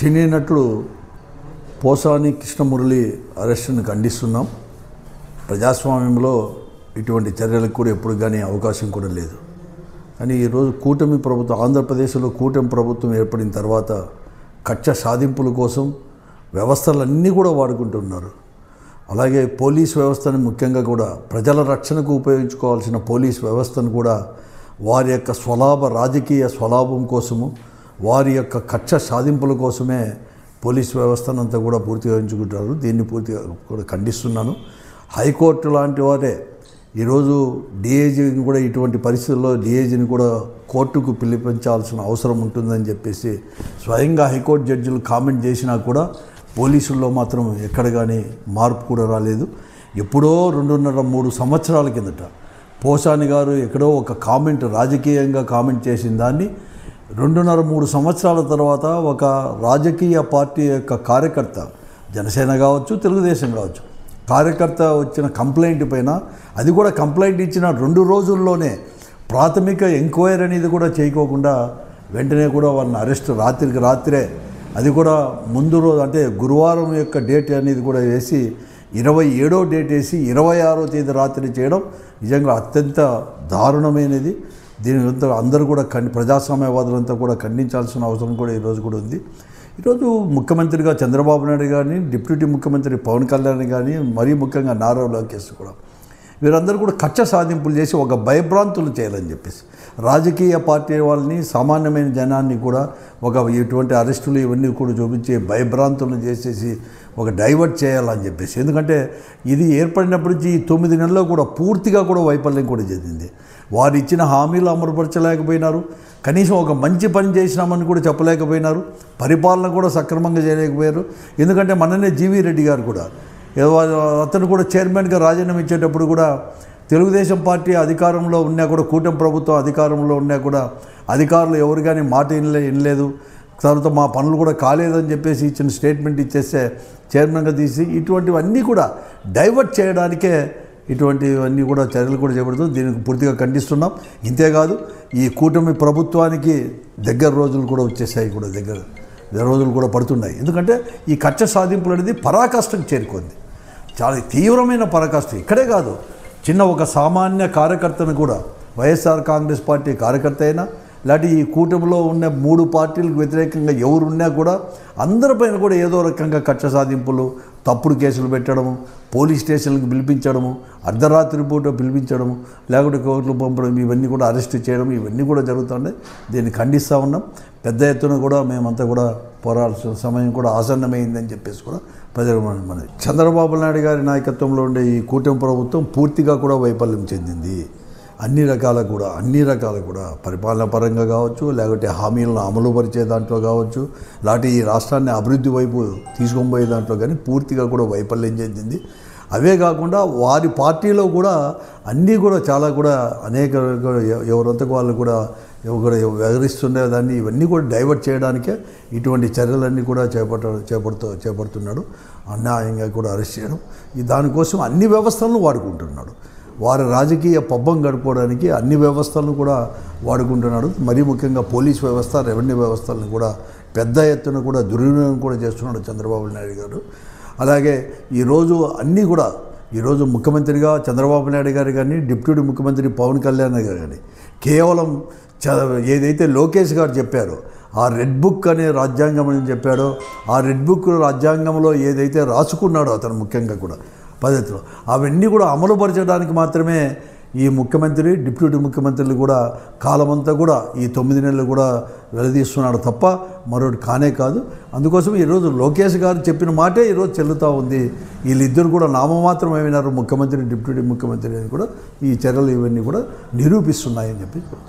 సినీ నటుడు పోసాని కృష్ణమురళి అరెస్టును ఖండిస్తున్నాం. ప్రజాస్వామ్యంలో ఇటువంటి చర్యలకు కూడా ఎప్పుడు కానీ అవకాశం కూడా లేదు. కానీ ఈరోజు కూటమి ప్రభుత్వం, ఆంధ్రప్రదేశ్లో కూటమి ప్రభుత్వం ఏర్పడిన తర్వాత కక్ష సాధింపుల కోసం వ్యవస్థలన్నీ కూడా వాడుకుంటున్నారు. అలాగే పోలీస్ వ్యవస్థను ముఖ్యంగా కూడా ప్రజల రక్షణకు ఉపయోగించుకోవాల్సిన పోలీస్ వ్యవస్థను కూడా వారి యొక్క రాజకీయ స్వలాభం కోసము, వారి యొక్క కక్ష సాధింపుల కోసమే పోలీస్ వ్యవస్థనంతా కూడా పూర్తిగా ఎంచుకుంటారు. దీన్ని పూర్తిగా కూడా ఖండిస్తున్నాను. హైకోర్టు లాంటి వారే ఈరోజు డిఐజీని కూడా ఇటువంటి పరిస్థితుల్లో డిఐజీని కూడా కోర్టుకు పిలిపించాల్సిన అవసరం ఉంటుందని చెప్పేసి స్వయంగా హైకోర్టు జడ్జిలు కామెంట్ చేసినా కూడా పోలీసుల్లో మాత్రం ఎక్కడ కానీ మార్పు కూడా రాలేదు. ఎప్పుడో 2.5-3 సంవత్సరాల కిందట పోసాని గారు ఎక్కడో ఒక కామెంట్, రాజకీయంగా కామెంట్ చేసిన దాన్ని 2.5-3 సంవత్సరాల తర్వాత ఒక రాజకీయ పార్టీ యొక్క కార్యకర్త, జనసేన కావచ్చు, తెలుగుదేశం కావచ్చు, కార్యకర్త వచ్చిన కంప్లైంట్ పైన, అది కూడా కంప్లైంట్ ఇచ్చిన 2 రోజుల్లోనే ప్రాథమిక ఎంక్వైరీ అనేది కూడా చేయకోకుండా వెంటనే కూడా వాళ్ళని అరెస్ట్ రాత్రికి రాత్రే, అది కూడా ముందు రోజు అంటే గురువారం యొక్క డేట్ అనేది కూడా వేసి 27వ డేట్ వేసి 26వ తేదీ రాత్రి చేయడం నిజంగా అత్యంత దారుణమైనది. దీని అందరూ కూడా ప్రజాస్వామ్యవాదులంతా కూడా ఖండించాల్సిన అవసరం కూడా ఈరోజు కూడా ఉంది. ఈరోజు ముఖ్యమంత్రిగా చంద్రబాబు నాయుడు కానీ, డిప్యూటీ ముఖ్యమంత్రి పవన్ కళ్యాణ్ కానీ, మరీ ముఖ్యంగా నారా లోకేష్ కూడా, వీరందరూ కూడా కక్ష సాధింపులు చేసి ఒక భయభ్రాంతులు చేయాలని చెప్పేసి రాజకీయ పార్టీ వాళ్ళని, సామాన్యమైన జనాన్ని కూడా ఇటువంటి అరెస్టులు ఇవన్నీ కూడా చూపించి భయభ్రాంతులను చేసేసి ఒక డైవర్ట్ చేయాలని చెప్పేసి. ఎందుకంటే ఇది ఏర్పడినప్పటి నుంచి 9 నెలల్లో కూడా పూర్తిగా కూడా వైఫల్యం కూడా చెందింది. వారు ఇచ్చిన హామీలు అమలుపరచలేకపోయినారు. కనీసం ఒక మంచి పని చేసినామని కూడా చెప్పలేకపోయినారు. పరిపాలన కూడా సక్రమంగా చేయలేకపోయారు. ఎందుకంటే మననే జీవీ రెడ్డి గారు కూడా, అతను కూడా చైర్మన్గా రాజీనామా ఇచ్చేటప్పుడు కూడా తెలుగుదేశం పార్టీ అధికారంలో ఉన్నా కూడా, కూటమి ప్రభుత్వం అధికారంలో ఉన్నా కూడా అధికారులు ఎవరు కానీ మాట వినలేదు. తర్వాత మా పనులు కూడా కాలేదని చెప్పేసి ఇచ్చిన స్టేట్మెంట్ ఇచ్చేస్తే చైర్మన్గా తీసి ఇటువంటివన్నీ కూడా డైవర్ట్ చేయడానికే ఇటువంటివన్నీ కూడా చర్యలు కూడా చేపడుతుంది. దీనికి పూర్తిగా ఖండిస్తున్నాం. ఇంతేకాదు, ఈ కూటమి ప్రభుత్వానికి దగ్గర రోజులు కూడా వచ్చేసాయి, కూడా దగ్గర రోజులు కూడా పడుతున్నాయి. ఎందుకంటే ఈ కక్ష సాధింపులు అనేది పరాకాష్ఠకు చేరుకుంది. చాలా తీవ్రమైన పరాకాష్ఠ. ఇక్కడే కాదు, చిన్న ఒక సామాన్య కార్యకర్తను కూడా, వైఎస్ఆర్ కాంగ్రెస్ పార్టీ కార్యకర్త అయినా, ఇలాంటి ఈ కూటమిలో ఉన్న 3 పార్టీలకు వ్యతిరేకంగా ఎవరున్నా కూడా అందరిపైన కూడా ఏదో రకంగా కక్ష సాధింపులు, తప్పుడు కేసులు పెట్టడము, పోలీస్ స్టేషన్లకు పిలిపించడము, అర్ధరాత్రి పూట పిలిపించడము, లేకుంటే కోర్టులు పంపడం, ఇవన్నీ కూడా అరెస్ట్ చేయడం, ఇవన్నీ కూడా జరుగుతున్నాయి. దీన్ని ఖండిస్తూ ఉన్నాం. పెద్ద ఎత్తున కూడా మేమంతా కూడా పోరాడాల్సిన సమయం కూడా ఆసన్నమైందని చెప్పేసి కూడా ప్రజలు మనది. చంద్రబాబు నాయుడు గారి నాయకత్వంలో ఉండే ఈ కూటమి ప్రభుత్వం పూర్తిగా కూడా వైఫల్యం చెందింది. అన్ని రకాల కూడా పరిపాలన పరంగా కావచ్చు, లేకపోతే హామీలను అమలుపరిచే దాంట్లో కావచ్చు, లేకపోతే ఈ రాష్ట్రాన్ని అభివృద్ధి వైపు తీసుకొని పోయే దాంట్లో కానీ పూర్తిగా కూడా వైఫల్యం చెందింది. అవే కాకుండా వారి పార్టీలో కూడా అన్నీ కూడా చాలా కూడా అనేక ఎవరంతకు వాళ్ళు కూడా వ్యవహరిస్తుండే దాన్ని ఇవన్నీ కూడా డైవర్ట్ చేయడానికే ఇటువంటి చర్యలన్నీ కూడా చేపడుతున్నాడు. అన్యాయంగా కూడా అరెస్ట్ చేయడం, దానికోసం అన్ని వ్యవస్థలను వాడుకుంటున్నాడు. వారి రాజకీయ పబ్బం గడుపుకోవడానికి అన్ని వ్యవస్థలను కూడా వాడుకుంటున్నాడు. మరీ ముఖ్యంగా పోలీస్ వ్యవస్థ, రెవెన్యూ వ్యవస్థలను కూడా పెద్ద ఎత్తున కూడా దుర్వినియోగం కూడా చేస్తున్నాడు చంద్రబాబు నాయుడు గారు. అలాగే ఈరోజు ముఖ్యమంత్రిగా చంద్రబాబు నాయుడు గారు కానీ, డిప్యూటీ ముఖ్యమంత్రి పవన్ కళ్యాణ్ గారు కానీ కేవలం ఏదైతే లోకేష్ గారు చెప్పారో, ఆ రెడ్ బుక్ అనే రాజ్యాంగం అని చెప్పాడో, ఆ రెడ్ బుక్ రాజ్యాంగంలో ఏదైతే రాసుకున్నాడో అతను ముఖ్యంగా కూడా పద్ధతిలో, అవన్నీ కూడా అమలుపరచడానికి మాత్రమే ఈ ముఖ్యమంత్రి, డిప్యూటీ ముఖ్యమంత్రులు కూడా కాలమంతా కూడా ఈ 9 నెలలు కూడా వెలదీస్తున్నాడు తప్ప మరొకటి కానే కాదు. అందుకోసం ఈరోజు లోకేష్ గారు చెప్పిన మాటే ఈరోజు చెల్లుతూ ఉంది. వీళ్ళిద్దరు కూడా నామమాత్రం ఏమైనారు, ముఖ్యమంత్రి, డిప్యూటీ ముఖ్యమంత్రి అని కూడా ఈ చర్యలు ఇవన్నీ కూడా నిరూపిస్తున్నాయని చెప్పి